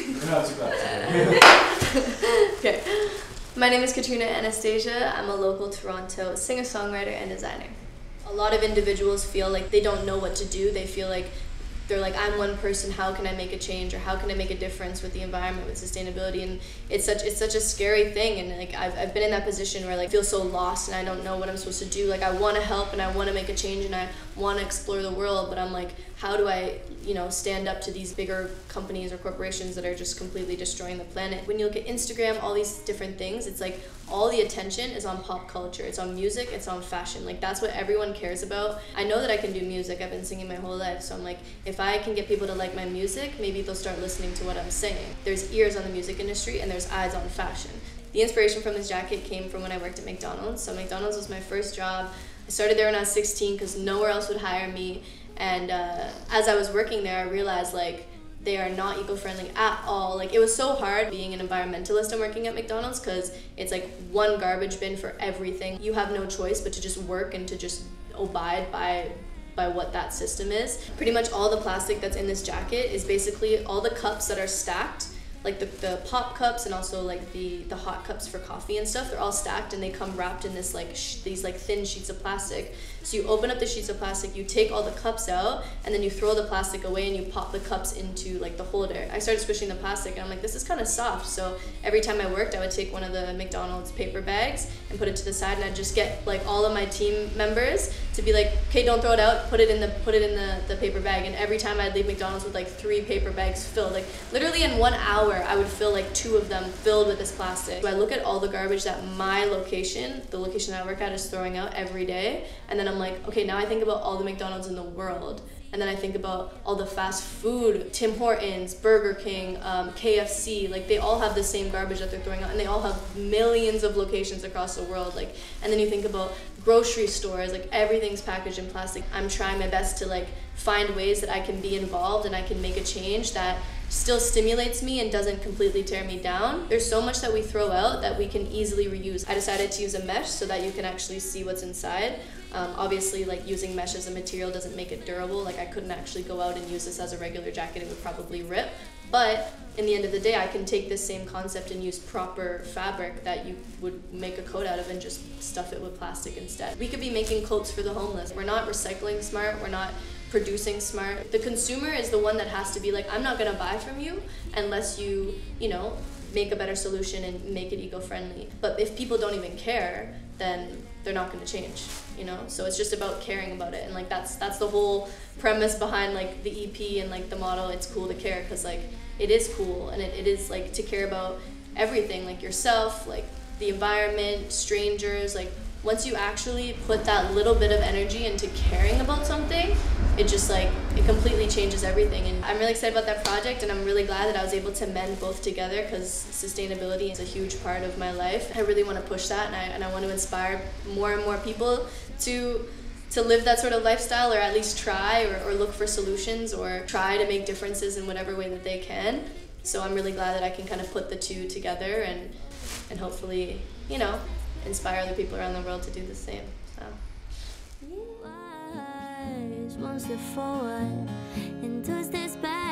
Not too bad. Okay. My name is Katrina Anastasia. I'm a local Toronto singer-songwriter and designer. A lot of individuals feel like they don't know what to do. They feel like they're like, I'm one person, how can I make a change, or how can I make a difference with the environment, with sustainability? And it's such a scary thing, and like I've been in that position where like I feel so lost and I don't know what I'm supposed to do. Like I want to help and I want to make a change and I want to explore the world, but I'm like, how do I, stand up to these bigger companies or corporations that are just completely destroying the planet? When you look at Instagram, all these different things, it's like all the attention is on pop culture. It's on music, it's on fashion. Like that's what everyone cares about. I know that I can do music. I've been singing my whole life. So I'm like, if I can get people to like my music, maybe they'll start listening to what I'm saying. There's ears on the music industry and there's eyes on fashion. The inspiration from this jacket came from when I worked at McDonald's. So McDonald's was my first job. I started there when I was 16 because nowhere else would hire me. And as I was working there, I realized like they are not eco-friendly at all. Like it was so hard being an environmentalist and working at McDonald's because it's like one garbage bin for everything. You have no choice but to just work and to just abide by what that system is. Pretty much all the plastic that's in this jacket is basically all the cups that are stacked, like the pop cups and also like the hot cups for coffee and stuff. They're all stacked and they come wrapped in this these thin sheets of plastic. So you open up the sheets of plastic, you take all the cups out, and then you throw the plastic away and you pop the cups into like the holder. I started squishing the plastic and I'm like, this is kind of soft. So every time I worked, I would take one of the McDonald's paper bags and put it to the side, and I'd just get like all of my team members to be like, okay, don't throw it out, put it in the paper bag. And every time I'd leave McDonald's with like 3 paper bags filled, like literally in 1 hour, I would fill like 2 of them filled with this plastic. So I look at all the garbage that my location, the location I work at, is throwing out every day, and then I'm like, okay, now I think about all the McDonald's in the world, and then I think about all the fast food, Tim Hortons, Burger King, KFC, like they all have the same garbage that they're throwing out, and they all have millions of locations across the world. Like, and then you think about grocery stores, like everything's packaged in plastic. I'm trying my best to like find ways that I can be involved and I can make a change that still stimulates me and doesn't completely tear me down. There's so much that we throw out that we can easily reuse. I decided to use a mesh so that you can actually see what's inside. Obviously, like using mesh as a material doesn't make it durable. Like I couldn't actually go out and use this as a regular jacket, it would probably rip. But in the end of the day, I can take this same concept and use proper fabric that you would make a coat out of and just stuff it with plastic instead. We could be making coats for the homeless. We're not recycling smart, we're not producing smart. The consumer is the one that has to be like, I'm not gonna buy from you unless you make a better solution and make it eco-friendly. But if people don't even care, then they're not gonna change, So it's just about caring about it, and like that's the whole premise behind like the EP and like the motto. It's cool to care, because like it is cool, and it is like to care about everything, like yourself, like the environment, strangers. Like once you actually put that little bit of energy into caring about something, it just like, it completely changes everything. And I'm really excited about that project, and I'm really glad that I was able to mend both together, because sustainability is a huge part of my life. I really want to push that, and I want to inspire more and more people to live that sort of lifestyle, or at least try, or look for solutions, or try to make differences in whatever way that they can. So I'm really glad that I can kind of put the two together and hopefully, inspire other people around the world to do the same. So. One step forward and 2 steps back.